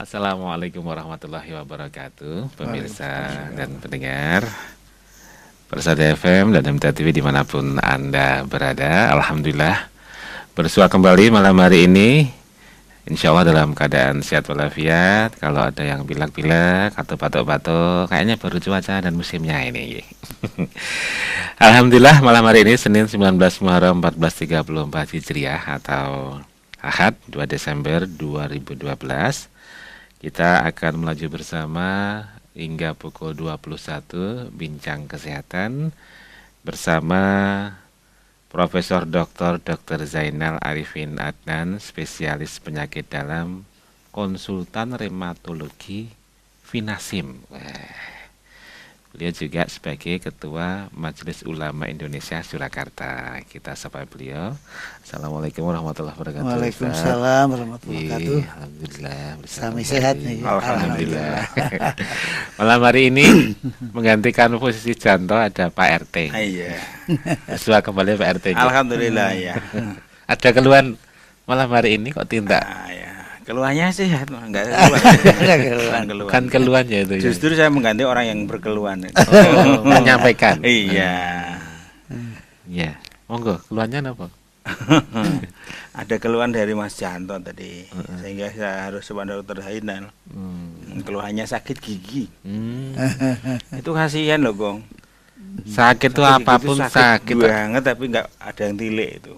Assalamualaikum warahmatullahi wabarakatuh, pemirsa dan pendengar Persada FM dan MTA TV dimanapun Anda berada. Alhamdulillah bersua kembali malam hari ini, insya Allah dalam keadaan sehat walafiat. Kalau ada yang pilek-pilek atau batuk-batuk, kayaknya baru cuaca dan musimnya ini. Alhamdulillah malam hari ini Senin 19 Muharram 1434 Hijriah atau Ahad 2 Desember 2012. Kita akan melaju bersama hingga pukul 21 bincang kesehatan bersama Profesor Dr. Zainal Arifin Adnan, spesialis penyakit dalam, konsultan reumatologi Vinasim. Beliau juga sebagai Ketua Majelis Ulama Indonesia Surakarta. Kita sapa beliau. Assalamualaikum warahmatullahi wabarakatuh. Waalaikumsalam warahmatullahi wabarakatuh. Alhamdulillah. Sami sehat nih. Alhamdulillah. Malam hari ini menggantikan posisi Janto ada Pak RT. Iya. Sesuai kembali Pak RT. Alhamdulillah ya. Ada keluhan malam hari ini kok tindak? Ya. Keluhannya sehat, enggak ada keluhan. Bukan keluhan ya itu. Justru saya mengganti orang yang berkeluhan. Menyampaikan. Iya. Iya. Monggo, keluhannya apa? Ada keluhan dari Mas Janto tadi, sehingga saya harus kepada Dokter Zainal. Keluhannya sakit gigi. Itu kasihan loh, Gong. Sakit itu apapun sakit banget, tapi nggak ada yang tilik itu.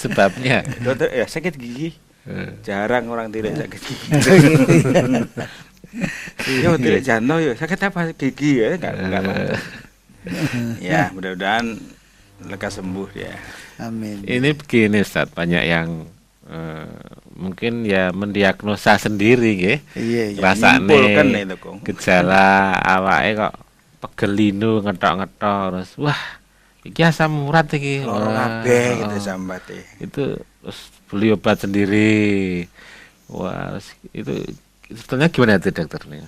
Sebabnya Dokter ya sakit gigi. Jarang orang tilik sakit gigi. Yo tilik Janto yo sakit apa gigi ya enggak mau. Ya, mudah-mudahan lekas sembuh ya. Amin. Ini begini Ustaz, banyak yang mungkin ya mendiagnosa sendiri nggih. Iya, Rasane itu, Kong. gejala awake kok pegelinu ngetok-ngetok terus wah iki asam urat iki. Kabeh gitu sambate. Itu terus beli obat sendiri. Wah, itu sebetulnya gimana itu dokter nih?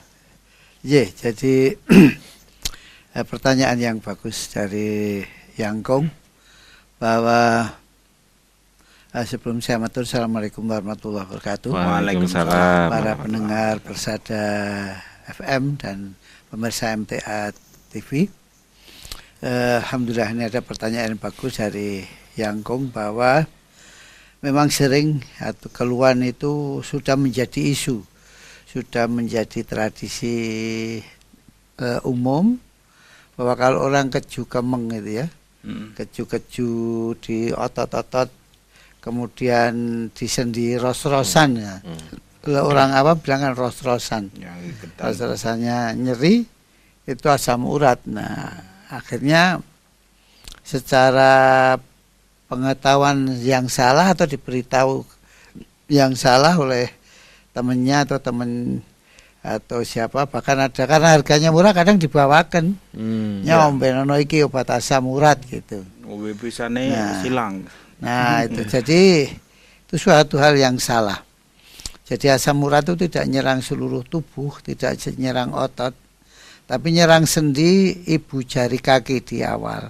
Iya, jadi pertanyaan yang bagus dari Yangkong bahwa sebelum saya matur, assalamualaikum warahmatullahi wabarakatuh. Waalaikumsalam. Para pendengar Persada FM dan pemirsa MTA TV. Alhamdulillah ini ada pertanyaan yang bagus dari Yangkong bahwa memang sering atau keluhan itu sudah menjadi isu, sudah menjadi tradisi umum bahwa kalau orang keju kemeng gitu ya, keju-keju di otot-otot, kemudian di sendi ros-rosan ya. Orang apa bilang kan ros-rosan. Ros-rosannya nyeri itu asam urat. Nah, akhirnya secara pengetahuan yang salah atau diberitahu yang salah oleh temennya atau temen atau siapa, bahkan ada karena harganya murah kadang dibawakan. Ombenono iki obat asam urat gitu. Bisane silang. Nah itu jadi itu suatu hal yang salah. Jadi asam urat itu tidak nyerang seluruh tubuh, tidak nyerang otot, tapi nyerang sendi ibu jari kaki di awal.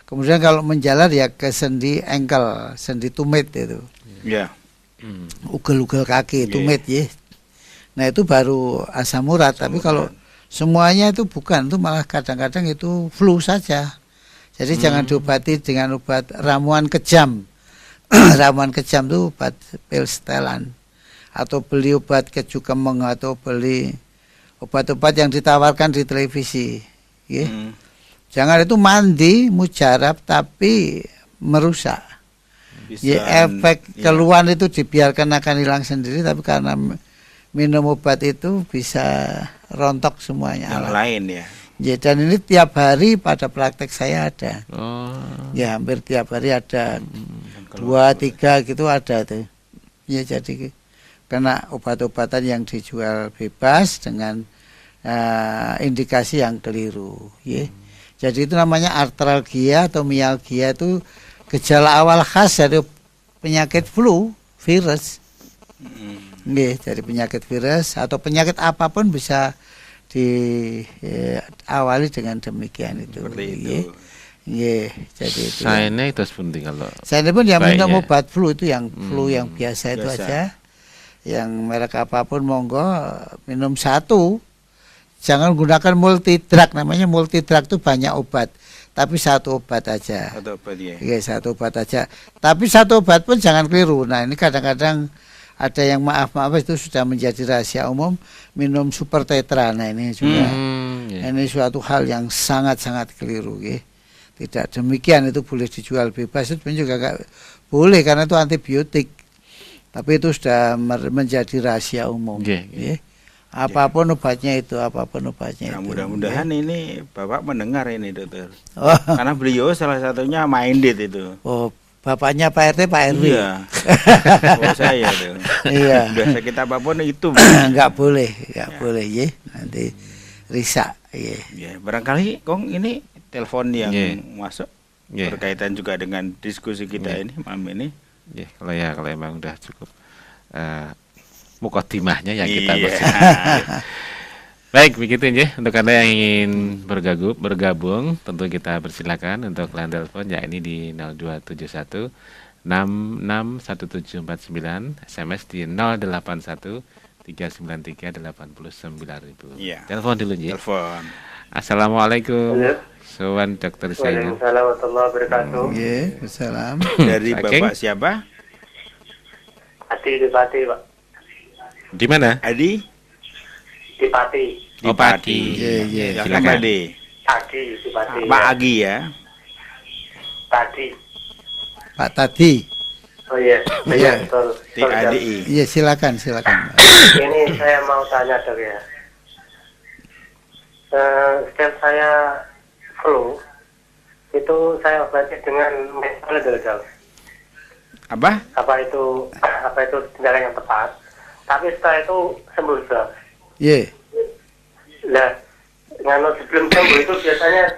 Kemudian kalau menjalar ya ke sendi ankle, sendi tumit itu. Iya. Ugel-ugel kaki tumit ya. Nah itu baru asam urat. Tapi kalau semuanya itu bukan, itu malah kadang-kadang itu flu saja. Jadi jangan diobati dengan obat ramuan kejam. Ramuan kejam itu obat pil setelan, atau beli obat keju kemeng, atau beli obat-obat yang ditawarkan di televisi. Jangan itu mandi mujarab tapi merusak. Efek keluhan itu dibiarkan akan hilang sendiri, tapi karena minum obat itu bisa rontok semuanya. Yang lain ya. Ya, dan ini tiap hari pada praktek saya ada. Ya hampir tiap hari ada 2-3 gitu ada tuh. Ya jadi karena obat-obatan yang dijual bebas dengan indikasi yang keliru. Ya. Jadi itu namanya artralgia atau mialgia, itu gejala awal khas dari penyakit flu virus. Dari penyakit virus atau penyakit apapun bisa diawali dengan demikian itu. Seperti itu. Jadi itu. Saene itu penting kalau. Saene pun yang minum obat flu itu yang flu yang biasa itu aja. yang merek apapun monggo minum satu. Jangan gunakan multi drug, namanya multi drug itu banyak obat, tapi satu obat aja. Satu obat ya. Oke, satu obat aja. Tapi satu obat pun jangan keliru. Nah, ini kadang-kadang ada yang maaf itu sudah menjadi rahasia umum minum super tetra. Nah, ini juga ini suatu hal yang sangat-sangat keliru, ya. Tidak demikian, itu boleh dijual bebas, itu juga gak boleh karena itu antibiotik. Tapi itu sudah menjadi rahasia umum. Ya. Apapun obatnya itu, apapun obatnya nah, itu. Mudah-mudahan ini Bapak mendengar ini, dokter. Karena beliau salah satunya minded itu. Oh, bapaknya Pak RT, Pak RW. Iya. Oh, saya tuh. Iya. Udah sakit apapun itu. Enggak boleh ya. Nanti risak, ya. Ya, barangkali Kong ini telepon yang masuk berkaitan juga dengan diskusi kita ini malam ini. Kalau emang udah cukup mukaddimahnya yang kita bersihkan. Baik, begitu ya. Untuk Anda yang ingin bergabung, tentu kita persilakan untuk line telepon ya ini di 0271 661749, SMS di 081 393 89.000. Iya. Telepon dulu ya. Telepon. Assalamualaikum. Sowan Dokter Zainal. Waalaikumsalam warahmatullahi wabarakatuh. Salam. Dari Bapak siapa? Adi di Pati, Pak. Di mana? Adi? Di Pati. Di Pati. Iya. Silakan Adi. Adi di Pati. Pak Agi ya. Tadi. Pak Tadi. Oh iya. Iya. Betul. TADI. Iya, silakan. Ini saya mau tanya, Dok, ya. Setiap saya flu, itu saya obati dengan metode, Dok. Apa? Apa itu tindakan yang tepat? Tapi setelah itu sembuh, Dok. Iya. Nah, sebelum sembuh itu biasanya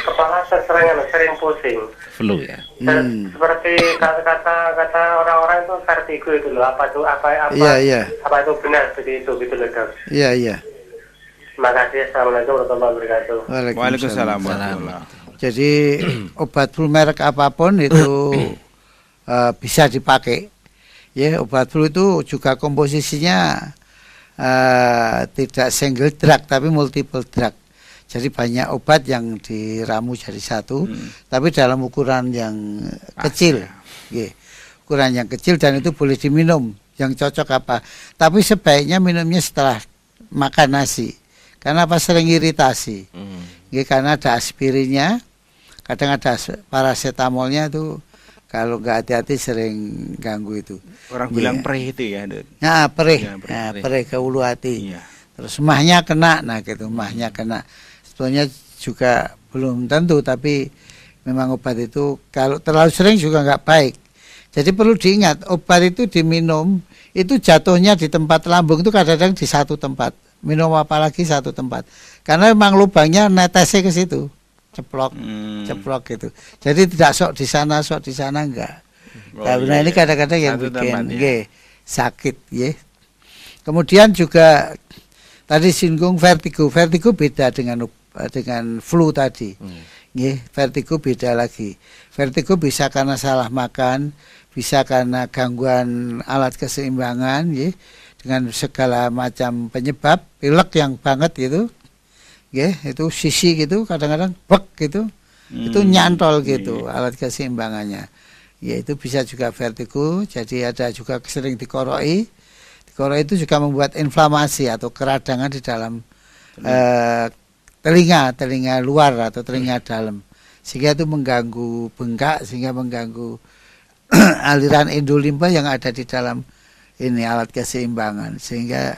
kepala sering pusing. Flu ya. Seperti kata orang-orang itu vertigo itu loh. Apa itu benar seperti itu gitu loh, Dok. Iya. Terima kasih. Assalamualaikum warahmatullahi wabarakatuh. Waalaikumsalam. Jadi obat flu merek apapun itu bisa dipakai. Ya, obat flu itu juga komposisinya tidak single drug tapi multiple drug. Jadi banyak obat yang diramu jadi satu, tapi dalam ukuran yang kecil. Ya, ukuran yang kecil dan itu boleh diminum. Yang cocok apa? Tapi sebaiknya minumnya setelah makan nasi. Karena apa? Sering iritasi. Ya, karena ada aspirinnya, kadang ada paracetamolnya itu. Kalau nggak hati-hati sering ganggu itu. Orang bilang perih itu ya, Dok. Nah, perih ke ulu hati. Iya. Terus mahnya kena, mahnya kena. Sebetulnya juga belum tentu, tapi memang obat itu kalau terlalu sering juga nggak baik. Jadi perlu diingat, obat itu diminum, itu jatuhnya di tempat lambung itu kadang-kadang di satu tempat. Minum apalagi satu tempat. Karena memang lubangnya netesnya ke situ. Ceplok gitu. Jadi tidak sok di sana enggak. Karena ini kadang-kadang yang bikin sakit ya. Kemudian juga tadi singgung vertigo. Vertigo beda dengan flu tadi. Vertigo beda lagi. Vertigo bisa karena salah makan, bisa karena gangguan alat keseimbangan dengan segala macam penyebab, pilek yang banget gitu. Itu sisi gitu kadang-kadang bek gitu. Itu nyantol gitu alat keseimbangannya. Ya, itu bisa juga vertigo. Jadi ada juga sering dikoroi. Dikoroi itu juga membuat inflamasi atau keradangan di dalam telinga luar atau telinga dalam. Sehingga itu mengganggu bengkak, sehingga mengganggu aliran endolimfa yang ada di dalam ini alat keseimbangan, sehingga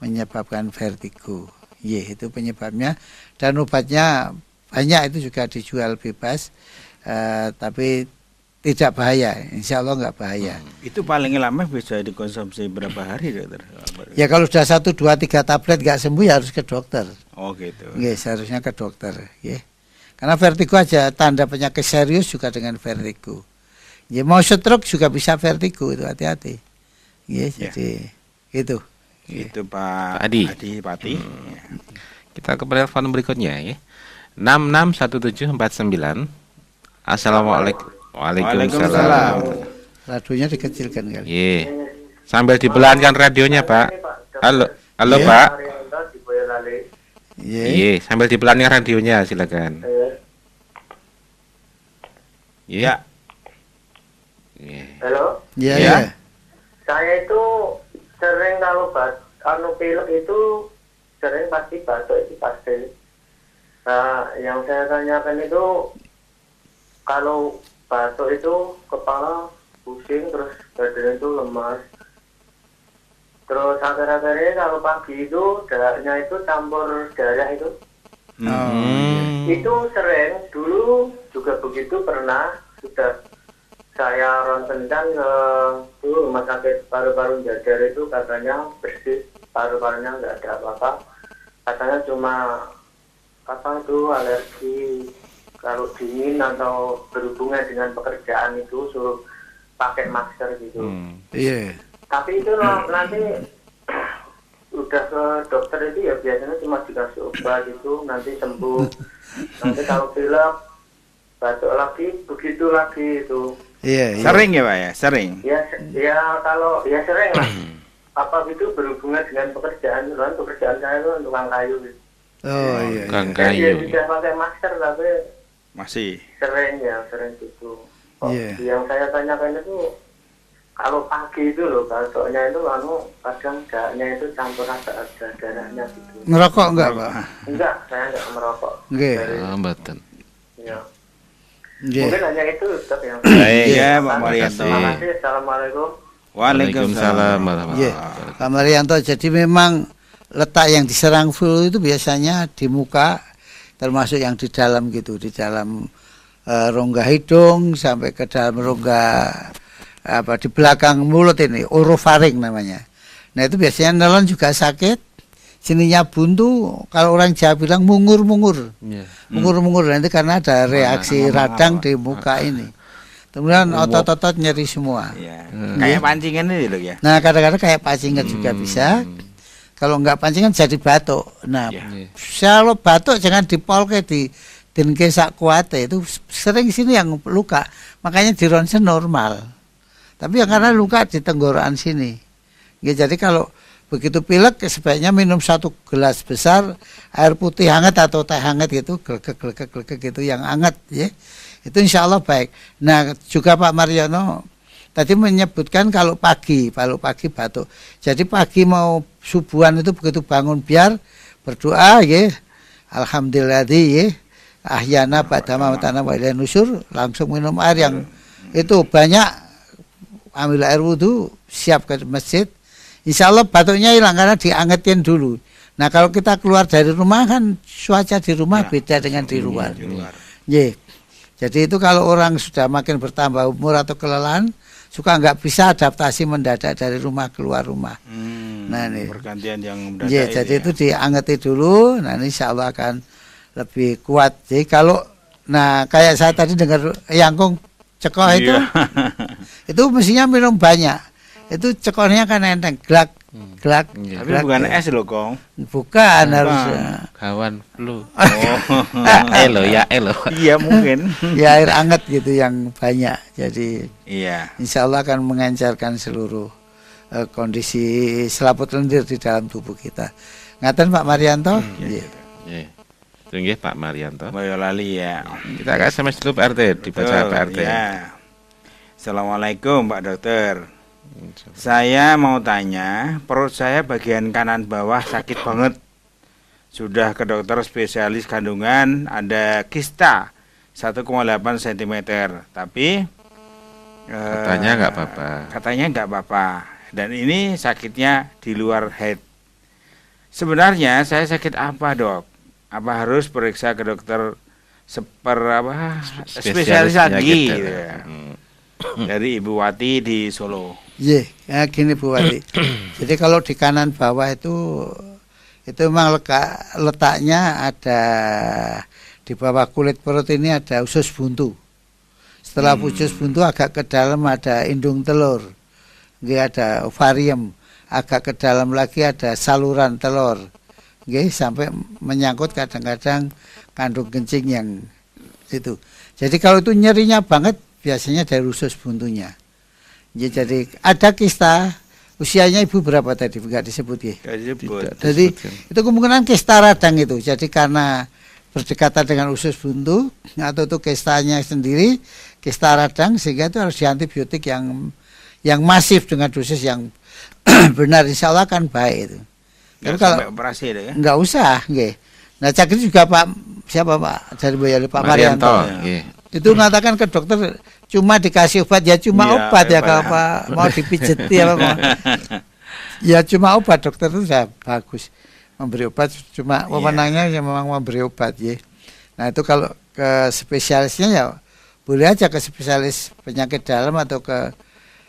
menyebabkan vertigo. Itu penyebabnya, dan obatnya banyak, itu juga dijual bebas, tapi tidak bahaya, insya Allah nggak bahaya. Itu paling lama bisa dikonsumsi berapa hari, Dokter? Ya kalau sudah 1, 2, 3 tablet nggak sembuh ya harus ke dokter. Oh gitu. Seharusnya ke dokter. Karena vertigo aja tanda penyakit serius juga dengan vertigo. Mau stroke juga bisa vertigo, itu hati-hati. Jadi itu. Itu Pak Adi Pati. Kita ke telepon berikutnya ya. 661749. Assalamualaikum. Waalaikumsalam. Radionya dikecilkan kali. Sambil dipelankan radionya, Pak. Halo, halo Pak. Iya, sambil dipelankan radionya, silakan. Iya. Halo. Iya. Saya itu sering kalau pilek itu sering pasti batuk itu pasti. Nah, yang saya tanyakan itu kalau batuk itu kepala pusing terus badan itu lemas. Terus akhir-akhir ini kalau pagi itu darahnya itu campur darah itu. Itu sering, dulu juga begitu pernah, sudah saya ronsenkan ke rumah sakit paru-paru Jadar itu katanya bersih, paru-parunya nggak ada apa-apa. Katanya cuma alergi kalau dingin atau berhubungan dengan pekerjaan itu suruh pakai masker gitu. Iya. Tapi itu nanti udah ke dokter itu ya biasanya cuma dikasih obat itu nanti sembuh. Nanti kalau pilek batuk lagi begitu lagi itu. Iya. Sering ya Pak ya? Sering. Ya kalau ya sering lah. Apa itu berhubungan dengan pekerjaan saya itu tukang kayu gitu. Oh iya. Tukang Ya kayu. tidak pakai masker tapi Masih. sering gitu. Iya. Yang saya tanyakan itu kalau pagi itu loh, batuknya itu kadang darahnya itu campur ada darahnya gitu. Ngerokok enggak, Pak? Enggak, saya enggak merokok. Nggih. Mboten. Ya. Nggih. Mungkin hanya itu Ustaz yang. Baik ya Pak Terima Marianto. kasih. Terima kasih. Assalamualaikum. Waalaikumsalam. Iya. Pak Marianto, jadi memang letak yang diserang flu itu biasanya di muka, termasuk yang di dalam gitu, di dalam rongga hidung sampai ke dalam rongga di belakang mulut ini, orofaring namanya. Nah itu biasanya nelan juga sakit, sininya buntu, kalau orang Jawa bilang mungur-mungur. Mungur-mungur, nanti karena ada reaksi radang di muka ini. Kemudian otot-otot nyeri semua. Ya. Kayak pancingan ini loh ya. Nah kadang-kadang kayak pancingan juga bisa. Kalau enggak pancingan jadi batuk. Nah kalau batuk jangan dipolke di denke sak kuate, itu sering sini yang luka. Makanya di ronsen normal. Tapi yang karena luka di tenggorokan sini. Ya, jadi kalau begitu pilek sebaiknya minum 1 gelas besar air putih hangat atau teh hangat gitu, glegek gitu yang hangat ya. Itu insya Allah baik. Nah juga Pak Mariono tadi menyebutkan kalau pagi batuk. Jadi pagi mau subuhan itu begitu bangun biar berdoa ya. Alhamdulillah ya. Ahyana ba'dama matana wa ilaihin nusyur, langsung minum air yang itu banyak. Ambil air wudhu, siap ke masjid. Insya Allah batuknya hilang karena diangetin dulu. Nah kalau kita keluar dari rumah kan cuaca di rumah beda dengan di luar. Yeah. Jadi itu kalau orang sudah makin bertambah umur atau kelelahan, suka nggak bisa adaptasi mendadak dari rumah keluar rumah. Nah ini pergantian yang mendadak. Yeah, jadi itu diangeti dulu. Nah ini insya Allah akan lebih kuat. Jadi kalau kayak saya tadi dengar Yangkung cekoh itu mestinya minum banyak. Itu cekohnya kan enteng, glak. Tapi bukan es loh, Kong. Bukan harus Kawan flu. Elo. Iya mungkin. Ya air hangat gitu yang banyak. Jadi iya. Insya Allah akan mengencarkan seluruh kondisi selaput lendir di dalam tubuh kita. Ngaten Pak Marianto? Iya. Tunggu Pak Marianto. Boyolali ya. Kita akan SMS dulu Pak RT, dibaca Pak RT. Ya. Assalamualaikum Pak Dokter. Saya mau tanya, perut saya bagian kanan bawah sakit banget. Sudah ke dokter spesialis kandungan, ada kista 1,8 cm. Tapi katanya nggak apa-apa. Katanya nggak apa-apa. Dan ini sakitnya di luar head. Sebenarnya saya sakit apa dok? Apa harus periksa ke dokter spesialis lagi gitu ya. Dari Ibu Wati di Solo. Iya, gini Bu Wati. Jadi kalau di kanan bawah itu memang letaknya ada di bawah kulit perut ini ada usus buntu. Setelah usus buntu agak ke dalam ada indung telur. Ada ovarium. Agak ke dalam lagi ada saluran telur. Sampai menyangkut kadang-kadang kandung kencing yang itu. Jadi kalau itu nyerinya banget biasanya dari usus buntunya. Jadi ada kista Usianya ibu berapa tadi? Enggak disebut ya. Nggak disebut. Jadi itu kemungkinan kista radang itu. Jadi karena berdekatan dengan usus buntu atau itu kistanya sendiri, kista radang, sehingga itu harus diantibiotik yang masif dengan dosis yang benar, insya Allah kan baik itu. Tapi kalau operasi itu ya. enggak usah, nggih. Nah, cak itu juga siapa Pak dari Boyolali, Pak Marianto. Itu mengatakan ke dokter cuma dikasih obat ya cuma Iya, obat ya, Pak. kalau Pak mau dipijeti apa mau. Ya cuma obat, dokter itu sudah bagus memberi obat, cuma wewenangnya yang memang memberi obat ya. Nah itu kalau ke spesialisnya ya boleh aja ke spesialis penyakit dalam atau ke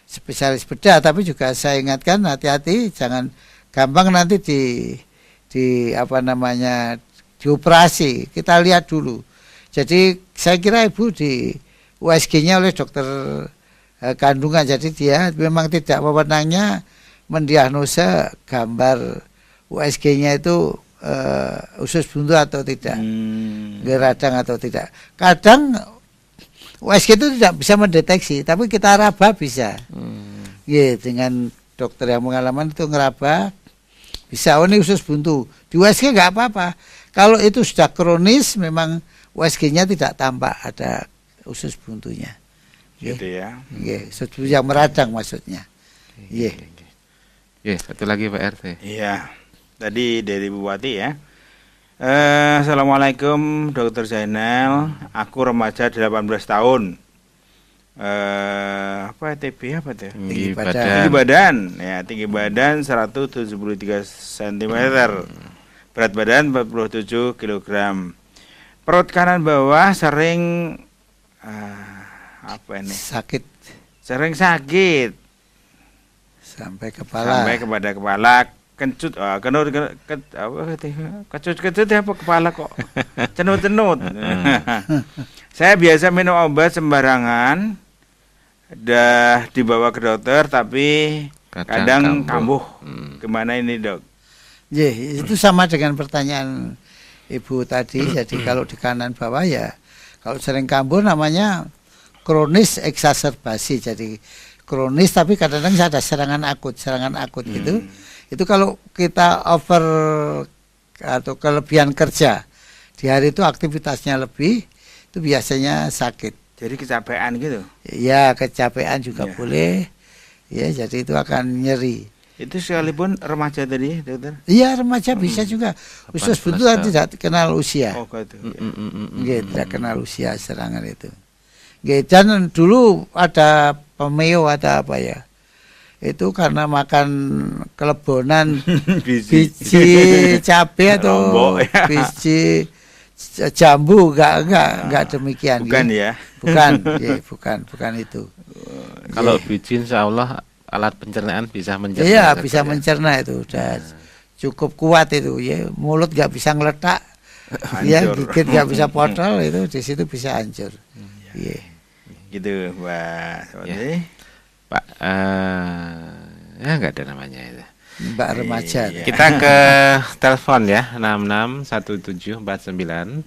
spesialis bedah, tapi juga saya ingatkan hati-hati, jangan gampang nanti di apa namanya dioperasi. Kita lihat dulu. Jadi saya kira ibu di USG-nya oleh dokter kandungan, jadi dia memang tidak wewenangnya mendiagnosa gambar USG-nya itu usus buntu atau tidak, radang atau tidak. Kadang USG itu tidak bisa mendeteksi, tapi kita raba bisa. Ya, dengan dokter yang pengalaman itu ngeraba bisa. Oh ini usus buntu. Di USG nggak apa-apa. Kalau itu sudah kronis, memang USG-nya tidak tampak ada usus buntunya. Gitu ya. Usus buntu yang meradang maksudnya. Iya. Satu lagi Pak RT. Iya. Tadi dari Bupati ya. Assalamualaikum Dokter Zainal. Aku remaja 18 tahun. Apa TB apa tuh? Tinggi Tinggi badan. Ya, tinggi badan 173 cm. Berat badan 47 kg. Perut kanan bawah sering apa ini? Sakit Sering sakit. sampai kepala. Sampai kepada kepala, kencut, kecut apa kepala kok cenut-cenut. Saya biasa minum obat sembarangan, dah dibawa ke dokter tapi kadang kambuh. Gimana ini dok? Itu sama dengan pertanyaan ibu tadi. Jadi kalau di kanan bawah ya, kalau sering kambuh namanya kronis eksaserbasi. Jadi kronis tapi kadang-kadang ada serangan akut gitu. Itu kalau kita over atau kelebihan kerja di hari itu aktivitasnya lebih, itu biasanya sakit. Jadi kecapean gitu? Ya kecapean juga boleh. Ya jadi itu akan nyeri. Itu sekalipun remaja tadi dokter? Iya remaja bisa juga. Usus buntu tidak kenal usia. Oh gitu. Tidak kenal usia serangan itu. Dan dulu ada pemeo ada apa ya? Itu karena makan kelebonan biji cabai atau biji jambu, enggak demikian. Bukan ya? Bukan itu. Kalau biji insya Allah alat pencernaan bisa mencerna. Iya, bisa mencerna itu udah cukup kuat itu ya. Mulut enggak bisa ngeletak. Ya, gigit enggak bisa potol itu di situ bisa hancur. Iya. Gitu, Mbak. Pak, ya nggak ada namanya itu. Mbak remaja. Kita ke telepon ya, 661749.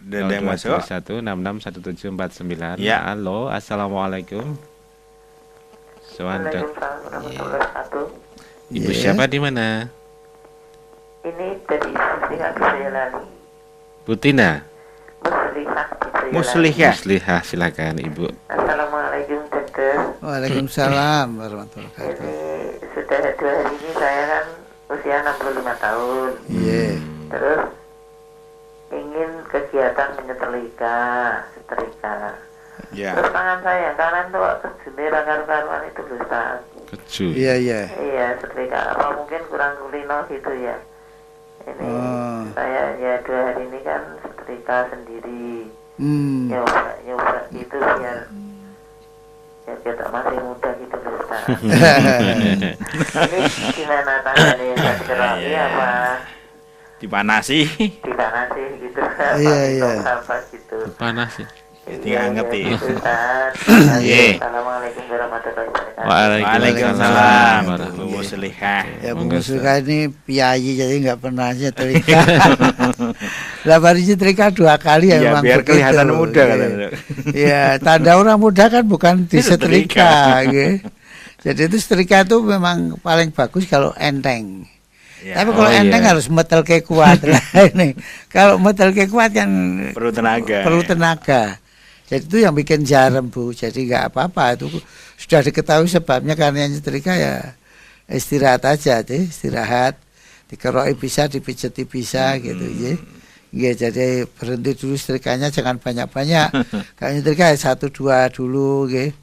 Dan yang masuk 661749. Ya. Halo, assalamualaikum. Waalaikumsalam warahmatullahi wabarakatuh. Ibu siapa di mana? Ini dari Muslihah di Boyolali. Butina. Muslihah, silakan Ibu. Assalamualaikum dokter. Waalaikumsalam warahmatullahi wabarakatuh. Ini sudah 2 hari ini saya kan usia 65 tahun. Iya. Terus ingin kegiatan menyetrika, setrika. Ya. Terus tangan saya yang kanan tuh kejunir karu-karuan itu Ustaz. Keju. Iya. Iya, setrika. Apa mungkin kurang kulino gitu ya. Ini saya ya 2 hari ini kan setrika sendiri. Nyoba gitu biar ya kita masih muda gitu Ustaz. Ini gimana tangannya? Saya terapi apa? Dipanasi Gitu. Iya. Apa gitu. Panas ya. Tinggal ngerti. Assalamualaikum warahmatullahi wabarakatuh. Waalaikumsalam. Bu Muslihah. Ya Bu Muslihah ini piyayi jadi nggak pernah nyetrika. Lah baru nyetrika 2 kali ya memang biar begitu. kelihatan muda kan. Ya, tanda orang muda kan bukan disetrika gitu. Jadi itu setrika itu memang paling bagus kalau enteng. Ya. Tapi kalau enteng harus metel ke kuat lah ini. Kalau metel ke kuat kan Perlu tenaga. Perlu tenaga. Jadi itu yang bikin jarem Bu. Jadi nggak apa-apa itu sudah diketahui sebabnya karena setrika ya istirahat aja deh, istirahat. Dikeroi bisa, dipijeti bisa gitu ya. Ya, jadi berhenti dulu setrikanya jangan banyak-banyak. Kalau setrika 1-2 dulu gitu.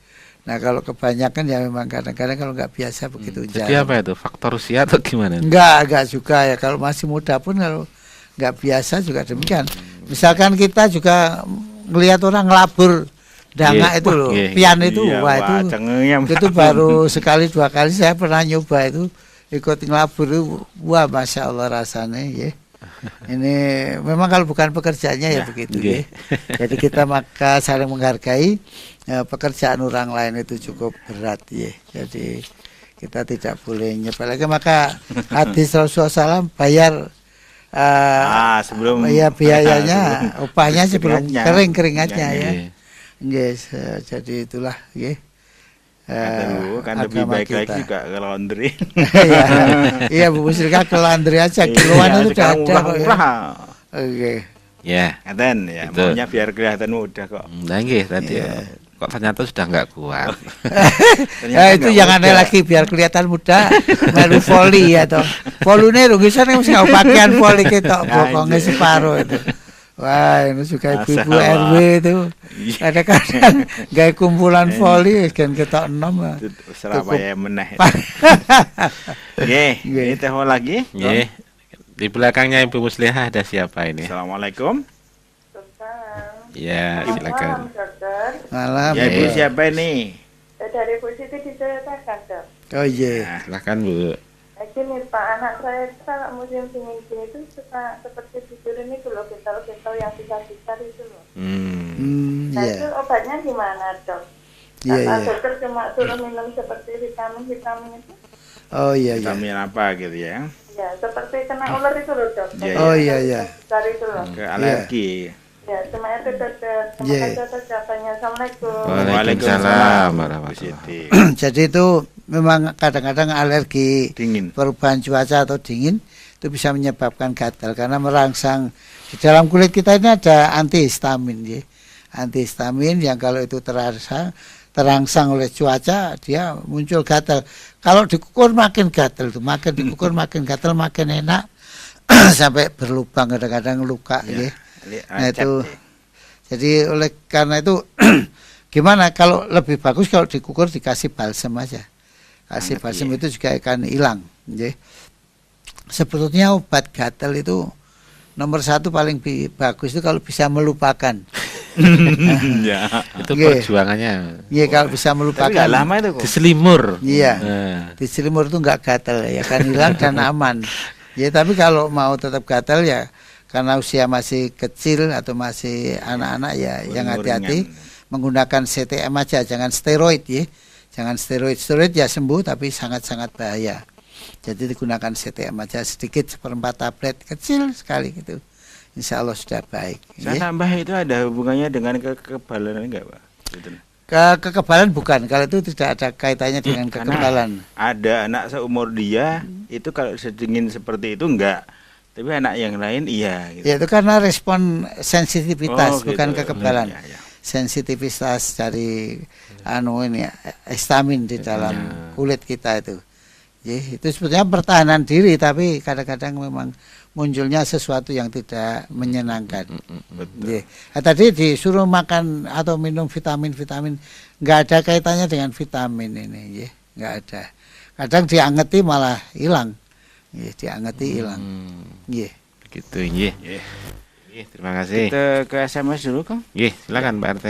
Nah kalau kebanyakan ya memang kadang-kadang kalau nggak biasa begitu. Jadi apa itu, faktor usia atau gimana? Enggak juga ya, kalau masih muda pun kalau nggak biasa juga demikian. Misalkan kita juga ngelihat orang ngelabur danga itu loh, pian itu, wah itu baru sekali 2 kali saya pernah nyoba itu, ikut ngelabur itu, wah masya Allah rasanya ya. Ini memang kalau bukan pekerjaannya ya begitu ya. Jadi kita maka saling menghargai. Pekerjaan orang lain itu cukup berat ya. Jadi kita tidak boleh nyepelkan. Maka hadis Rasulullah SAW bayar sebelum biayanya, upahnya sebelum kering keringatnya ya. Yes, jadi itulah ya. Kan lebih baik kita. Lagi juga ke laundry. Iya Bu Musrika ke laundry aja, kiloan itu udah ada kok ya. Oke. Ya, ngaten ya. Maunya biar kelihatan mudah kok. Nggih tadi ya. Kok ternyata sudah nggak kuat. Itu yang aneh lagi biar kelihatan muda melu voli ya toh. Volune rugisan yang mesti pakaian voli ketok bokongnya separuh itu. Wah ini juga ibu-ibu RW itu kadang-kadang gaya kumpulan voli kan ketok 6. Surabaya meneh. Nggih, ini telepon lagi. Nggih. Di belakangnya Ibu Muslihah ada siapa ini? Assalamualaikum. Ya, silakan. Malam. Ya, Bu siapa ini? Dari Bu Siti diceritakan, Dok. Oh iya. Silakan, Bu. Gini Pak, anak saya itu kalau musim dingin itu suka seperti tidur ini loh, getol-getol yang besar-besar itu loh. Nah itu obatnya gimana, Dok? Karena dokter cuma suruh minum seperti vitamin itu. Oh iya. Vitamin apa gitu ya? Ya, seperti kena ular itu loh, Dok. Oh iya. Dari itu loh. Ke alergi. Ya, cuma itu dokter. Terima kasih atas jawabannya. Assalamualaikum. Waalaikumsalam warahmatullahi wabarakatuh. Jadi itu memang kadang-kadang alergi dingin, perubahan cuaca atau dingin itu bisa menyebabkan gatal karena merangsang di dalam kulit kita ini ada antihistamin ya. Antihistamin yang kalau itu terangsang oleh cuaca dia muncul gatal. Kalau dikukur makin gatal tuh, makin dikukur makin gatal, makin enak sampai berlubang kadang-kadang luka ya. Nah itu jadi oleh karena itu gimana kalau lebih bagus kalau dikukur dikasih balsem aja, kasih balsem itu juga akan hilang ya. Sebetulnya obat gatal itu nomor 1 paling bagus itu kalau bisa melupakan. Ya, itu perjuangannya. Iya kalau bisa melupakan. Tapi gak lama itu kok. Diselimur. Iya. Diselimur itu nggak gatal ya, kan hilang dan aman. Ya tapi kalau mau tetap gatal ya karena usia masih kecil atau masih anak-anak ya yang hati-hati menggunakan CTM aja, jangan steroid ya. Jangan steroid ya sembuh tapi sangat-sangat bahaya. Jadi digunakan CTM aja sedikit 1/4 tablet kecil sekali gitu. Insya Allah sudah baik. Saya tambah itu ada hubungannya dengan kekebalan enggak, Pak? Kekebalan bukan, kalau itu tidak ada kaitannya dengan kekebalan. Ada anak seumur dia itu kalau sedingin seperti itu enggak. Tapi anak yang lain iya gitu. Ya itu karena respon sensitivitas bukan gitu. kekebalan. Ya. Sensitivitas dari histamin di dalam kulit kita itu. Ya, itu sebetulnya pertahanan diri tapi kadang-kadang memang munculnya sesuatu yang tidak menyenangkan. Ya. Nah, tadi disuruh makan atau minum vitamin nggak ada kaitannya dengan vitamin ini, ya nggak ada. Kadang diangeti malah hilang. Ya, diangeti hilang. Iya. Gitu, nggih. Terima kasih. Kita ke SMS dulu, Kang. Nggih, silakan Pak RT.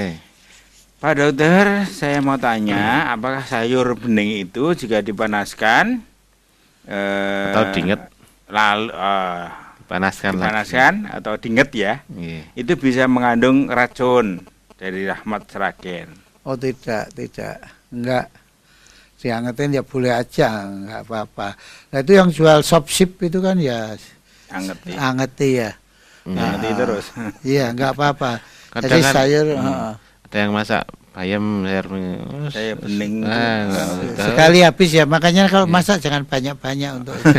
Pak Dokter, saya mau tanya, apakah sayur bening itu jika dipanaskan atau dinget? Lalu dipanaskan atau dinget ya? Itu bisa mengandung racun dari Rahmat Seragen. Oh tidak, enggak. Diangetin ya boleh aja, enggak apa-apa. Nah itu yang jual sop-sip itu kan ya angeti ya. Angeti terus. Iya, enggak apa-apa. Kadang jadi sayur ada yang masak Bayam Saya bening. Sekali habis ya, makanya kalau masak jangan banyak-banyak untuk itu.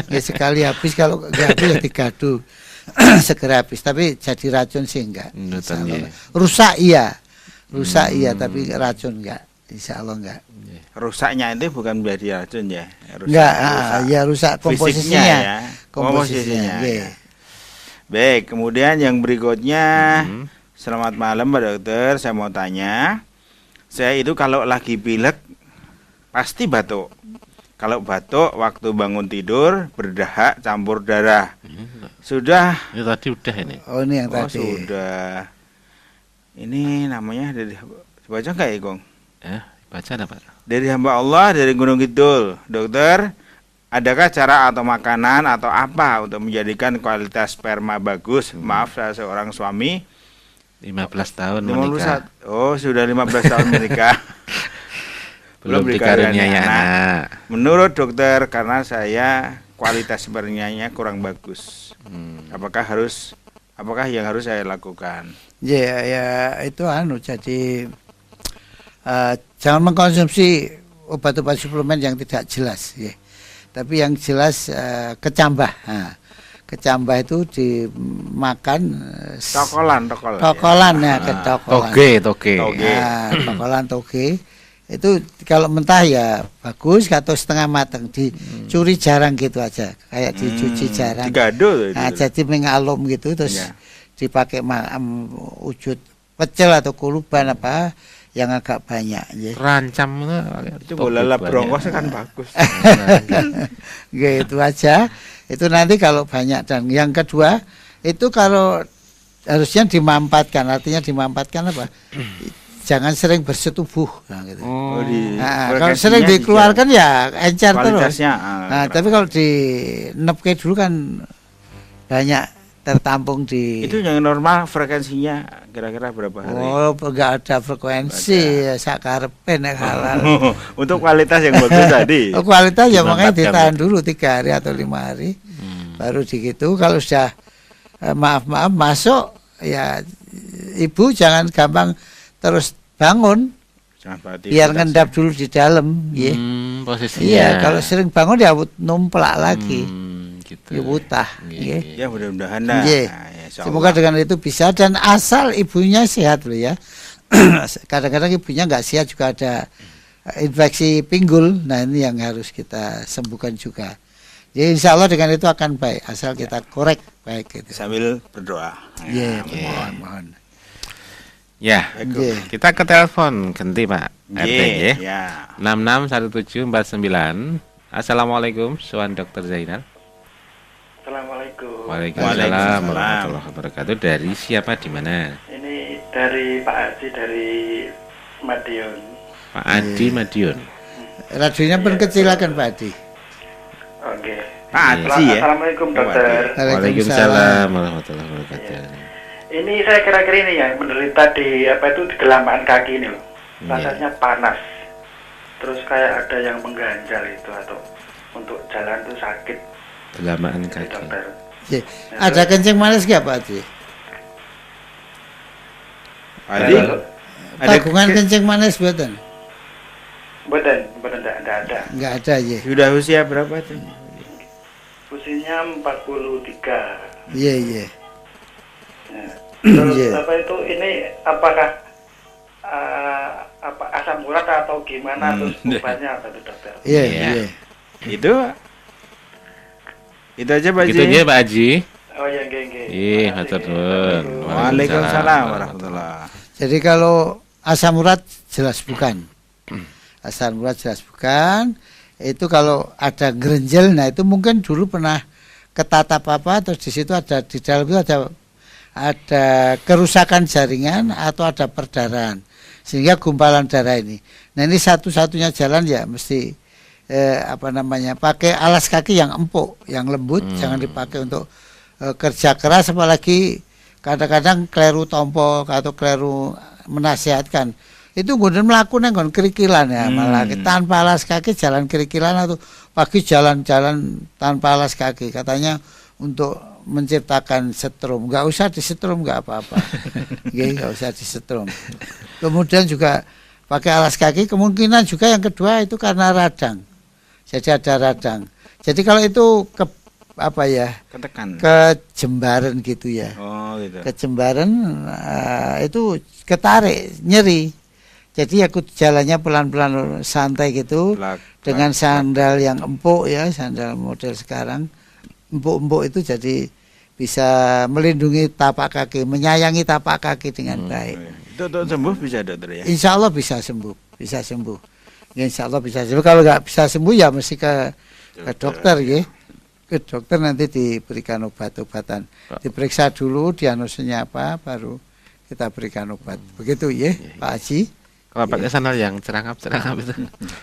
Ya sekali habis, kalau nggak habis ya digadu. Segera habis, tapi jadi racun sih enggak. Rusak iya. Rusak iya, tapi racun enggak. Insya Allah enggak. Rusaknya itu bukan menjadi racun ya. Enggak, ya rusak komposisinya. Ya. Komposisinya. Ya. Baik, kemudian yang berikutnya, selamat malam Pak Dokter, saya mau tanya, saya itu kalau lagi pilek pasti batuk. Kalau batuk waktu bangun tidur berdahak campur darah. Sudah. Ini tadi udah ini. Oh ini yang tadi. Sudah. Ini namanya dari baca nggak ya Gong? Baca ada Pak. Dari hamba Allah dari Gunung Kidul. Dokter, adakah cara atau makanan atau apa untuk menjadikan kualitas sperma bagus? Maaf, saya seorang suami 15 tahun menikah. Oh, sudah 15 tahun menikah. Belum dikaruniai anak. Menurut dokter, karena saya kualitas spermanya kurang bagus. Apakah yang harus saya lakukan? Ya itu jadi jangan mengkonsumsi obat-obat suplemen yang tidak jelas ya. Tapi yang jelas kecambah. Kecambah itu dimakan tokolan ya, toge. Tokolan toge itu kalau mentah ya bagus, atau setengah matang dicuri jarang gitu aja, kayak dicuci jarang. Jadi mengalum gitu, terus dipakai wujud pecel atau kuluban apa yang agak banyak ya. Rancam itu bola brongkos kan bagus. Gitu aja. Itu nanti kalau banyak. Dan yang kedua itu kalau harusnya dimampatkan, artinya dimampatkan apa? Jangan sering bersetubuh gitu. Kalau sering dikeluarkan ya encer terus. Tapi kalau dinepke dulu kan banyak tertampung di. Itu yang normal frekuensinya kira-kira berapa hari? Oh, enggak ada frekuensi, ya sakarepe nek halal. Untuk kualitas yang bagus tadi. Kualitas ya makanya ditahan dulu 3 hari atau 5 hari. Baru digitu. Kalau sudah maaf masuk ya, ibu jangan gampang terus bangun. Biar ngendap dulu di dalam, ya. Posisinya. Iya, kalau sering bangun ya numplak lagi. Gitu. Ya butah. Ya mudah-mudahan ya, semoga dengan itu bisa, dan asal ibunya sehat loh ya. Kadang-kadang ibunya nggak sehat juga ada infeksi pinggul. Nah ini yang harus kita sembuhkan juga. Jadi insya Allah dengan itu akan baik, asal kita korek baik gitu. Sambil berdoa. Mohon. Ya, kita ke telepon ganti Pak RT ya. 661749. Assalamualaikum, Soan Dr. Zainal. Assalamualaikum. Waalaikumsalam warahmatullahi wabarakatuh. Dari siapa, di mana? Ini dari Pak Haji dari Madiun. Pak Adi Madiun. Radionya pun kecilakan Pak Adi. Oke. Pak Haji ya. Assalamualaikum dokter. Waalaikumsalam warahmatullahi wabarakatuh. Ini saya kira-kira ini ya menderita di di gelamaan kaki ini loh. Rasanya panas. Terus kayak ada yang mengganjal itu, atau untuk jalan tuh sakit. Gelamaan kaki. Ada kencing manis nggak Pak Adi? Ada kencing manis buatan? Buatan enggak ada. Enggak ada ya. Sudah usia berapa itu? Usianya 43. Iya. Terus ini apakah asam urat atau gimana, terus obatnya apa itu dokter? Iya. Itu aja Pak Haji. Itu aja Pak Haji. Oh ya, nggih. Iya, matur nuwun. Waalaikumsalam warahmatullahi. Jadi kalau asam urat jelas bukan. Asam urat jelas bukan. Itu kalau ada gerenjel, nah itu mungkin dulu pernah ketatap apa, terus di situ ada, di dalam itu ada kerusakan jaringan atau ada perdarahan, sehingga gumpalan darah ini. Nah ini satu-satunya jalan ya mesti pakai alas kaki yang empuk, yang lembut. Jangan dipakai untuk kerja keras, apalagi kadang-kadang kleru tompo atau kleru menasihatkan itu kemudian melakukan kerikilan ya, malah tanpa alas kaki jalan kerikilan, atau pagi jalan-jalan tanpa alas kaki, katanya untuk menciptakan setrum, nggak usah disetrum, nggak apa-apa. Nggak usah disetrum. Kemudian juga pakai alas kaki, kemungkinan juga yang kedua itu karena radang. Jadi ada radang. Jadi kalau itu ketekan, kejembaran gitu ya. Oh gitu. Kejembaran itu ketarik, nyeri. Jadi aku jalannya pelan-pelan santai gitu, dengan sandal yang empuk ya, sandal model sekarang empuk-empuk itu, jadi bisa melindungi tapak kaki, menyayangi tapak kaki dengan baik. Itu sembuh bisa dokter ya? Insya Allah bisa sembuh, bisa sembuh. Ya, insya Allah bisa sembuh. Kalau nggak bisa sembuh ya mesti ke dokter ya. Ke dokter nanti diberikan obat-obatan. Diperiksa dulu diagnosanya apa, baru kita berikan obat. Begitu ya, Pak Haji. Kalau pakai sandal yang cerangap-cerangap itu.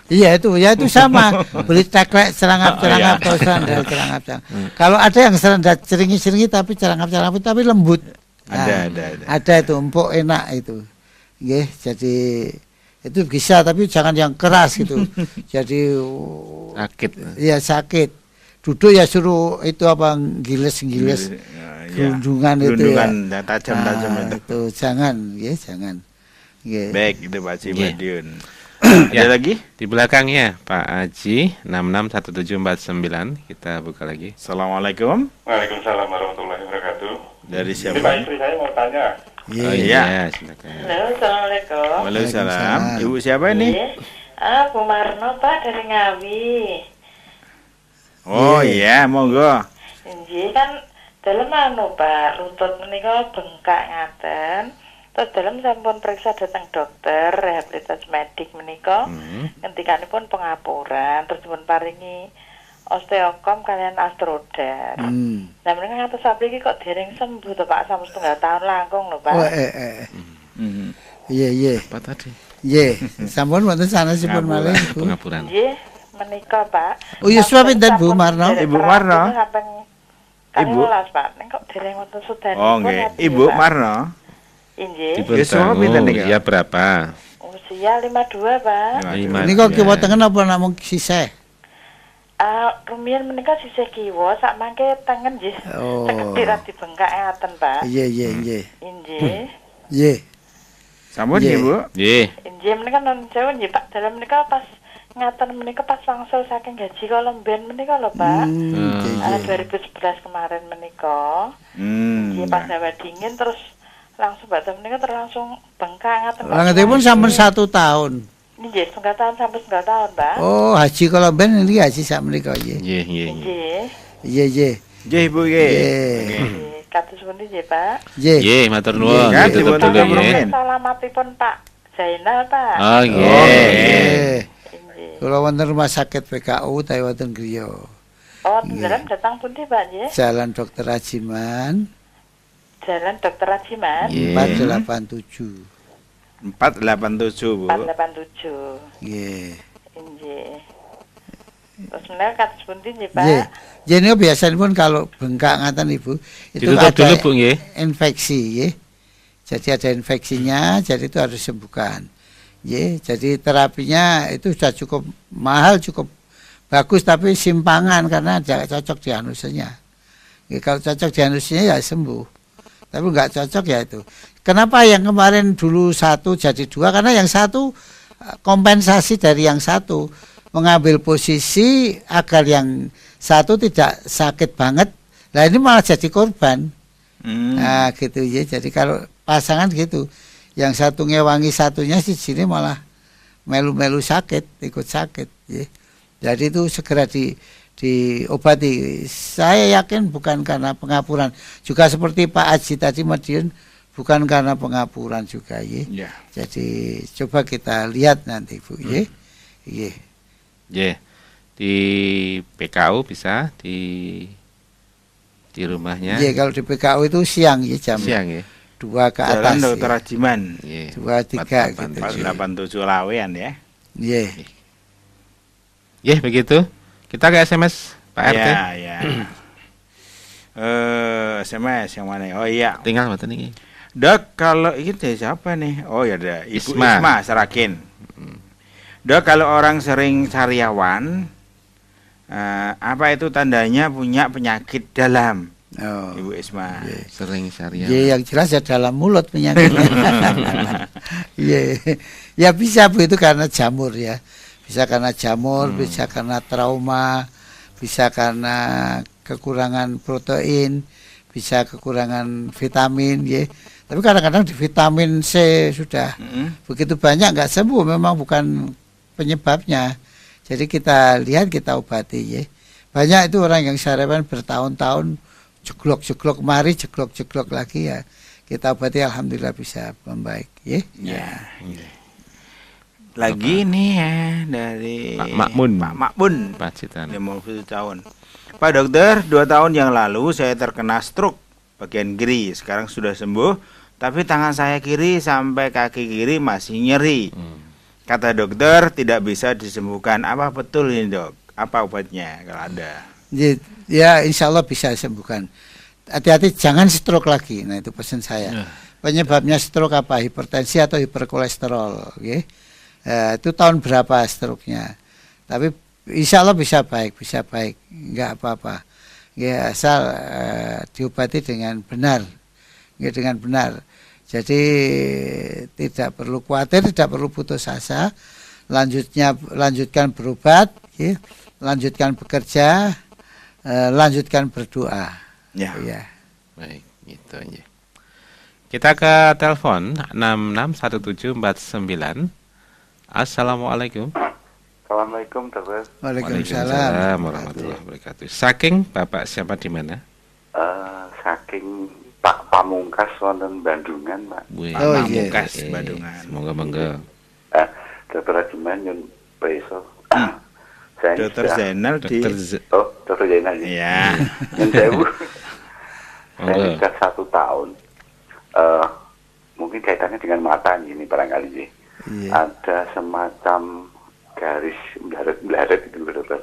Iya itu sama. Beli teklek cerangap-cerangap atau sandal cerangap-cerangap. Kalau ada yang sandal ceringi-ceringi tapi cerangap-cerangap tapi lembut. Nah, ada itu empuk enak itu. Nggih, jadi itu bisa tapi jangan yang keras gitu. Jadi sakit. Iya sakit. Duduk ya suruh itu giles-giles. Gunungan itu ya. Tajam-tajam itu jangan, ya jangan. Yeah. Baik, itu Pak Haji Madiun. Ada lagi di belakangnya Pak Haji 661749. Kita buka lagi. Assalamualaikum. Waalaikumsalam warahmatullahi wabarakatuh. Dari siapa? Pak istri saya mau tanya. Iya. Halo, assalamualaikum. Waalaikumsalam. Ibu siapa ini? Bu Marno Pak dari Ngawi. Oh iya, monggo. Nggih kan dalam Pak, lutut menika bengkak ngaten. Terus dalam sampun periksa datang dokter rehabilitasi medik menika, ngendikanipun pengapuran, terus pun paringi osteokom kalian astroder. Nah menika ngatos sapriki kok dereng sembuh to Pak, sampun 1,5 tahun langkung lho Pak. Iya. Apa tadi? Iya, sampun wonten sanesipun malih Bu. Pengapuran. Nggih, menika Pak. Oh iya suami dan Bu Marno. Ibu Marno. Ibu Pak, ning kok dereng wonten sudan. Oh nggih, Ibu Marno. Inggih. Usia berapa? Usia 52, Pak. Ini kok kiwa tengen apa namung sisih? Rumiyin menika sisih kiwa, sak mangke tengen nggih. Seketirat dibengkak ngaten, Pak. Iya. Inggih. Sampun nggih, Bu? Nggih. Inggih menika non sewu nggih, Pak. Dalam menika pas ngaten menika pas wangsul saking gaji kala mben menika lho, Pak. 2011 kemarin menika. Nggih pas hawa dingin terus langsung badan menika terlangsung bengkak ngaten. Langetipun sampun 1 tahun. Nggih, 1 tahun sampai 1 tahun, Pak. Oh, haji kalau ben iki haji sak menika nggih. Nggih. Iya. Nggih, Bu nggih. Kados pundi nggih, Pak? Nggih, matur nuwun. Ditutup dulu nggih. Salamatipun Pak Zainal, Pak. Oh, nggih. Kula wonten rumah sakit PKU tapi wonten griya. Oh, dalam datang pundi, Pak nggih? Jalan Dr. Rajiman. Jalan Dr. Rajiman. 487. 487, Bu. 487. Nggih. Nggih. Terus menika kados pundi nggih, Pak? Nggih. Jadi biasanya kalau bengkak ngaten Ibu, itu ditutup ada dulu, Bu, nggih. Infeksi, nggih. Jadi ada infeksinya, jadi itu harus disembuhkan. Nggih, jadi terapinya itu sudah cukup mahal, cukup bagus tapi simpangan karena tidak cocok diagnosanya. Nggih, kalau cocok diagnosanya ya sembuh. Tapi enggak cocok ya itu. Kenapa yang kemarin dulu 1 jadi 2? Karena yang 1 kompensasi dari yang 1, mengambil posisi agar yang 1 tidak sakit banget. Nah ini malah jadi korban. Nah gitu ya. Jadi kalau pasangan gitu, yang 1 ngewangi satunya sih sini malah melu-melu sakit, ikut sakit. Ya. Jadi itu segera diobati. Saya yakin bukan karena pengapuran. Juga seperti Pak Haji tadi Madiun, bukan karena pengapuran juga ya. Jadi coba kita lihat nanti Bu ya. Di PKU bisa di rumahnya. Iya, kalau di PKU itu siang ya, jam siang ya. 2 ke atas. Jalan Dr. Rajiman. 2, 3 gitu. 487 Lawean ya. Iya. Begitu. Kita ke SMS Pak RT. Iya. SMS yang mana? Oh iya. Tinggal mboten iki. Dok, kalau ini dari siapa nih? Oh ya ada Ibu Isma Serakin. Dok, kalau orang sering sariawan, apa itu tandanya punya penyakit dalam? Oh. Ibu Isma. Sering syariah. Ya, yang jelas ya dalam mulut penyakitnya. Iya. Ya bisa Bu, itu karena jamur ya. Bisa karena jamur, bisa karena trauma, bisa karena kekurangan protein, bisa kekurangan vitamin ya. Tapi kadang-kadang di vitamin C sudah begitu banyak nggak sembuh, memang bukan penyebabnya. Jadi kita lihat, kita obati ya. Banyak itu orang yang sarapan bertahun-tahun jeglok-jeglok mari, jeglok-jeglok lagi ya. Kita obati, alhamdulillah bisa membaik ya. Lagi nih ya dari Pak Makmun. Pak Makmun. Pacitan. 50 tahun. Pak dokter, 2 tahun yang lalu saya terkena stroke bagian kiri. Sekarang sudah sembuh. Tapi tangan saya kiri sampai kaki kiri masih nyeri. Kata dokter tidak bisa disembuhkan. Apa betul ini dok? Apa obatnya kalau ada? Ya insya Allah bisa disembuhkan. Hati-hati jangan stroke lagi. Nah itu pesan saya. Penyebabnya stroke apa? Hipertensi atau hiperkolesterol? Okay? Itu tahun berapa stroke-nya? Tapi insya Allah bisa baik, nggak apa-apa. Ya asal diobati dengan benar. Ya, dengan benar. Jadi tidak perlu khawatir, tidak perlu putus asa. Lanjutkan berobat, ya. Lanjutkan bekerja, lanjutkan berdoa. Ya. Baik, gitu aja. Kita ke telepon 661749. Assalamualaikum. Assalamualaikum, dokter. Waalaikumsalam warahmatullahi wabarakatuh. Saking Bapak siapa di mana? Saking Pak Pamungkas wonten Bandungan, Pak. Pamungkas Bandungan. Semoga bangga. Dokter Ajiman nyun besok. Dokter Zainal di Dokter Zainal. Iya. Nyun sewu. Saya sudah 1 tahun. Mungkin kaitannya dengan mata ini barangkali sih. Ada semacam garis melarat itu dokter.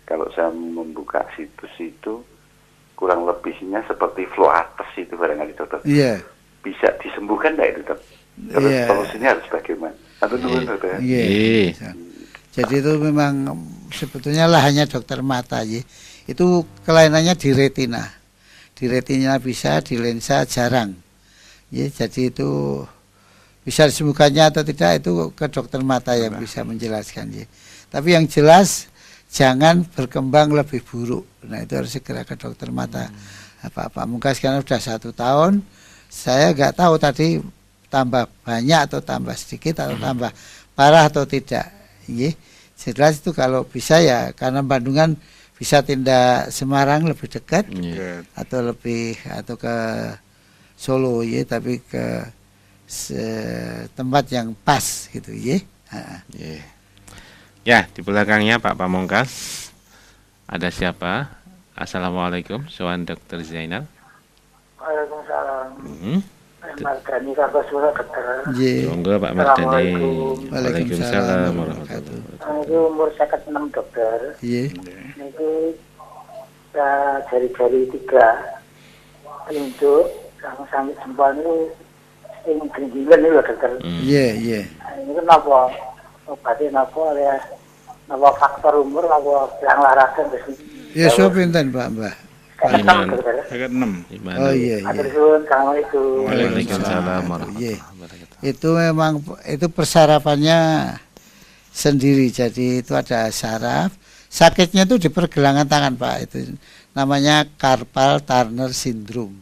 Kalau saya membuka situs itu kurang lebihnya seperti floatus itu barangkali dokter. Iya. Bisa disembuhkan nggak itu dok? Terus solusinya harus bagaimana? Atau dokter? Iya. Jadi itu memang sebetulnya lahannya dokter mata ya. Itu kelainannya di retina. Di retina bisa, di lensa jarang. Ya, jadi itu bisa disembuhkannya atau tidak itu ke dokter mata yang bisa menjelaskan ya. Tapi yang jelas jangan berkembang lebih buruk. Nah itu harus segera ke dokter mata. Pak Mungkas karena sudah 1 tahun, saya nggak tahu tadi tambah banyak atau tambah sedikit atau tambah parah atau tidak. Jelas itu kalau bisa ya, karena Bandungan bisa tindak Semarang lebih dekat atau ke Solo ya, tapi ke tempat yang pas gitu ya. Ya, di belakangnya Pak Pamungkas ada siapa? Assalamualaikum, soal Dokter Zainal. Waalaikumsalam. Mardani Kartosura dokter. Monggo Pak Mardani. Waalaikumsalam warahmatullahi wabarakatuh. Itu umur 56 dokter. Ini jari-jari 3 untuk sampai jempol itu yang genggilan itu dokter. Iya. Ini kenapa? Obatnya kenapa alias napa faktor umur napa yang larasan terus. Ya so pinten Pak Mbah? 6. Oh iya. Assalamualaikum. Waalaikumsalam. Itu memang itu persarapannya sendiri. Jadi itu ada saraf. Sakitnya itu di pergelangan tangan Pak. Itu namanya carpal tunnel syndrome.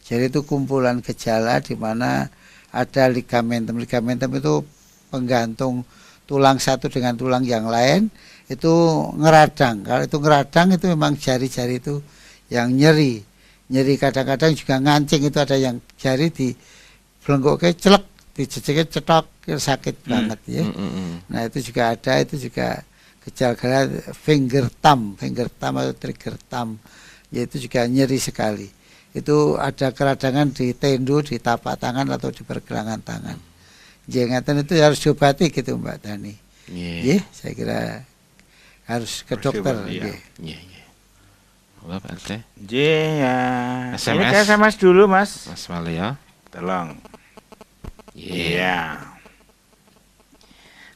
Jadi itu kumpulan gejala di mana ada ligamentum. Ligamentum itu penggantung tulang satu dengan tulang yang lain, itu ngeradang. Kalau itu ngeradang itu memang jari-jari itu yang nyeri. Nyeri kadang-kadang juga ngancing, itu ada yang jari di belengkoknya celek, dijejeknya cetok, sakit banget ya. Nah itu juga ada, itu juga gejala finger thumb atau trigger thumb, yaitu juga nyeri sekali. Itu ada keradangan di tendo, di tapak tangan atau di pergelangan tangan. Jengatan itu harus diobati gitu Mbak Dani. Saya kira harus ke dokter. Pak RT. SMS. SMS. Ini ke SMS dulu Mas. Mas Wali ya. Tolong. Iya.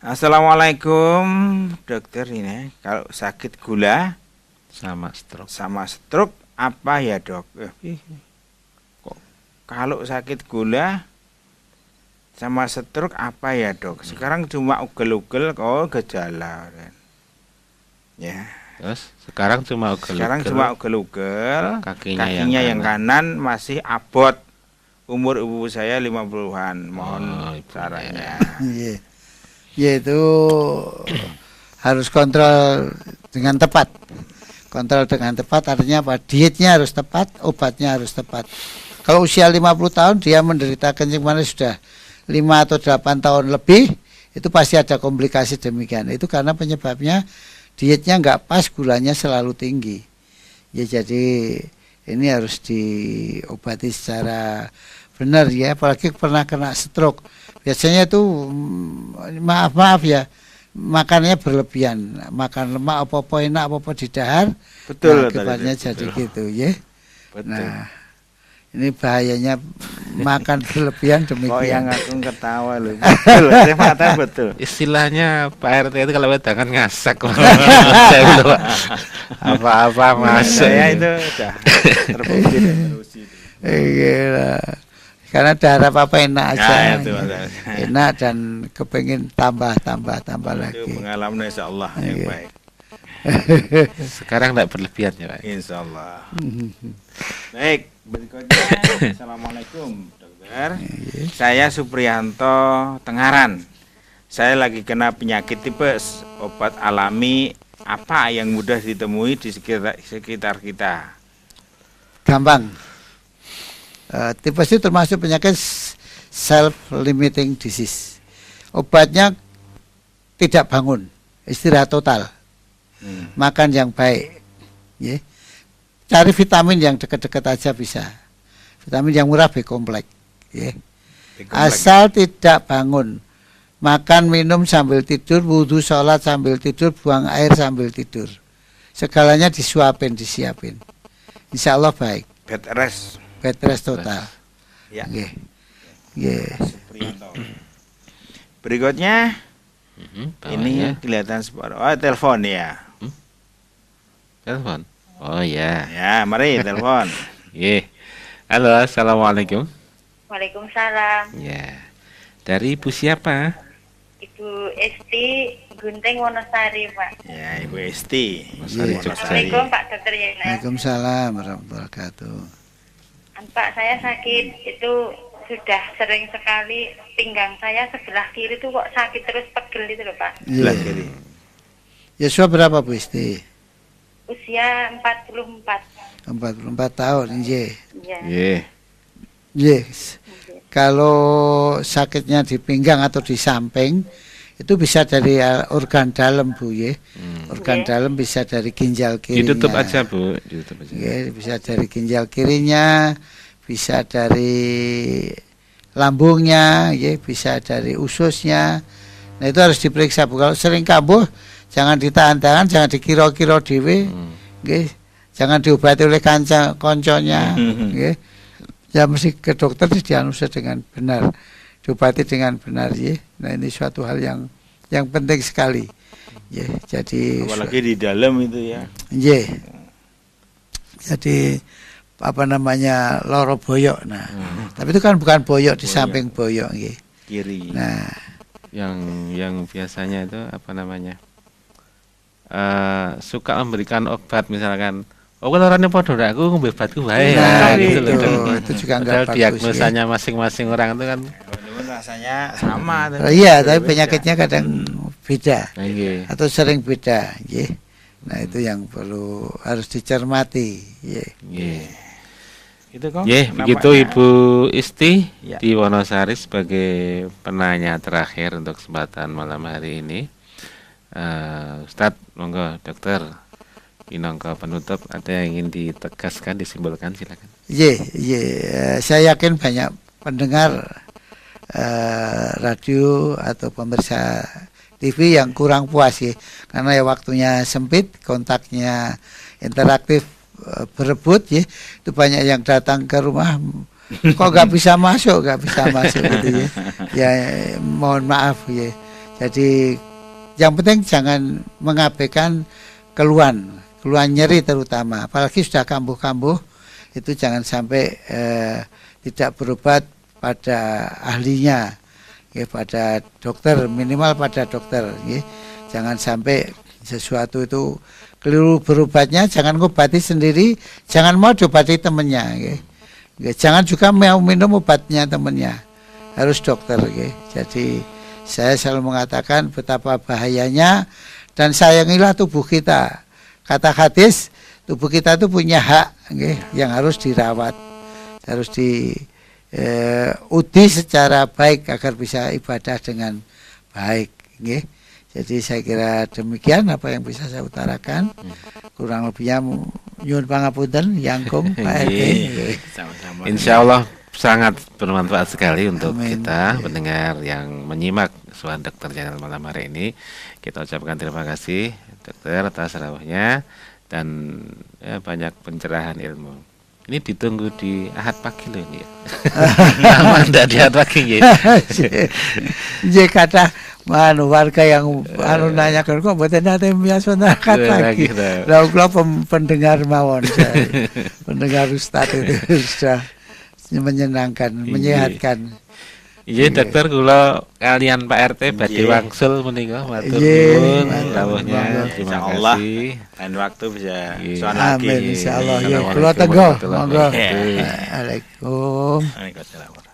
Assalamualaikum dokter, ini kalau sakit gula sama stroke apa ya dok? Kok kalau sakit gula sama stroke apa ya dok? Sekarang cuma ugel-ugel gejala kan. Ya. Terus sekarang cuma ugel-ugel. Kakinya yang kanan masih abot. Umur ibu saya 50-an. Mohon caranya. Iya. Yaitu harus kontrol dengan tepat. Kontrol dengan tepat artinya apa? Dietnya harus tepat, obatnya harus tepat. Kalau usia 50 tahun dia menderita kencing manis sudah 5 atau 8 tahun lebih, itu pasti ada komplikasi demikian. Itu karena penyebabnya dietnya nggak pas, gulanya selalu tinggi. Ya jadi ini harus diobati secara benar ya, apalagi pernah kena stroke. Biasanya itu maaf ya, makannya berlebihan, makan lemak apa-apa enak apa-apa di dahar. Betul, akibatnya jadi gitu ya. Betul. Nah, ini bahayanya makan berlebihan demikian. Kok yang aku ketawa loh. Betul, saya kata betul. Istilahnya Pak RT itu kalau tangan ngasak. Saya belum apa-apa masuk. Saya itu udah terbukti terus itu. Iya. Karena darah apa enak aja. Ya, itu, enak dan kepengin tambah lagi. Itu pengalaman insyaallah yang baik. Sekarang tidak berlebihan ya Pak. Insyaallah. Baik, berikutnya. Assalamualaikum dokter. Saya Supriyanto Tengaran. Saya lagi kena penyakit tipes. Obat alami apa yang mudah ditemui di sekitar kita? Gampang. Tipes itu termasuk penyakit self-limiting disease. Obatnya tidak bangun, istirahat total. Makan yang baik, ya. Cari vitamin yang dekat-dekat aja bisa. Vitamin yang murah B-kompleks, ya. Asal tidak bangun, makan minum sambil tidur, wudhu sholat sambil tidur, buang air sambil tidur. Segalanya disuapin, disiapin. Insya Allah baik. Bed rest Total. Ya. Berikutnya, ini kelihatan separuh. Oh, telepon ya. Telepon. Oh ya. Ya, mari telepon. Halo, assalamualaikum. Waalaikumsalam. Ya. Dari Ibu siapa? Ibu Esti Gunting Wonosari, Pak. Ya, Ibu Esti. Assalamualaikum Pak Dokter Yana. Waalaikumsalam warahmatullahi wabarakatuh. Pak, saya sakit itu sudah sering sekali, pinggang saya sebelah kiri itu kok sakit terus, pegel itu loh Pak. Sebelah kiri. Yosua berapa Bu Esti? Usia 44. 44 tahun, iya. Yes. Kalau sakitnya di pinggang atau di samping itu bisa dari organ dalam Bu ya. Organ dalam bisa dari ginjal kirinya. Ditutup aja Bu, ditutup aja. Ya, bisa dari ginjal kirinya, bisa dari lambungnya, ya, bisa dari ususnya. Nah itu harus diperiksa Bu. Kalau sering kambuh, jangan ditahan-tahan, jangan dikira-kira dhewe, nggih. Jangan diobati oleh konconya, nggih. Ya mesti ke dokter didiagnosa dengan benar, diobati dengan benar, ya. Nah ini suatu hal yang penting sekali, ya. Jadi apalagi di dalam itu ya. Ya. Jadi apa namanya loro boyok. Nah, tapi itu kan bukan boyok di samping boyok, nggih. Kiri. Nah, yang biasanya itu apa namanya? Suka memberikan obat misalkan. Oh kalau orangnya podo aku ngombe obatku baik. Nah, gitu loh. Itu juga enggak bagus. Diagnosanya masing-masing orang itu kan rasanya sama. Iya, tapi penyakitnya kadang beda. Okay. Atau sering beda, ya. Nah, itu yang perlu harus dicermati, ya. Itu kok. Begitu Ibu Isti di Wonosari sebagai penanya terakhir untuk kesempatan malam hari ini. Ustadz, monggo dokter, minangka penutup ada yang ingin ditegaskan, disimpulkan, silakan. Saya yakin banyak pendengar radio atau pemirsa TV yang kurang puas ya, karena ya waktunya sempit, kontaknya interaktif, berebut ya, itu banyak yang datang ke rumah kok nggak bisa masuk gitu ya. Ya mohon maaf ya. Jadi yang penting jangan mengabaikan keluhan keluhan nyeri terutama, apalagi sudah kambuh-kambuh, itu jangan sampai tidak berobat pada ahlinya, ya, pada dokter, minimal pada dokter, ya. Jangan sampai sesuatu itu keliru berobatnya, jangan ngobati sendiri, jangan mau diobati temennya, ya. Ya, jangan juga mau minum obatnya temennya, harus dokter, ya. Jadi saya selalu mengatakan betapa bahayanya, dan sayangilah tubuh kita. Kata hadis, tubuh kita itu punya hak, ya, yang harus dirawat, harus diuji secara baik agar bisa ibadah dengan baik, ya. Jadi saya kira demikian apa yang bisa saya utarakan. Kurang lebihnya nyuwun pangapunten Yangkung Pak RT. Insya Allah sangat bermanfaat sekali untuk kita pendengar yang menyimak suara Dokter Channel malam hari ini. Kita ucapkan terima kasih dokter atas rawuhnya dan ya, banyak pencerahan ilmu. Ini ditunggu di Ahad pagi loh ini ya. Lama ndak di Ahad pagi ya. Jadi kata warga yang nanyakan kok mboten nate biasa Ahad pagi. Lah kula pendengar mawon saya. Pendengar Ustaz itu sudah menyenangkan, menyehatkan. Iya dokter, kula kalian Pak RT badhe wangsul menika matur nuwun rawuhnya. Terima kasih. Lain waktu bisa soal lagi. Amin insyaallah. Ya kula tenggo. Monggo. Waalaikumsalam. Waalaikumsalam.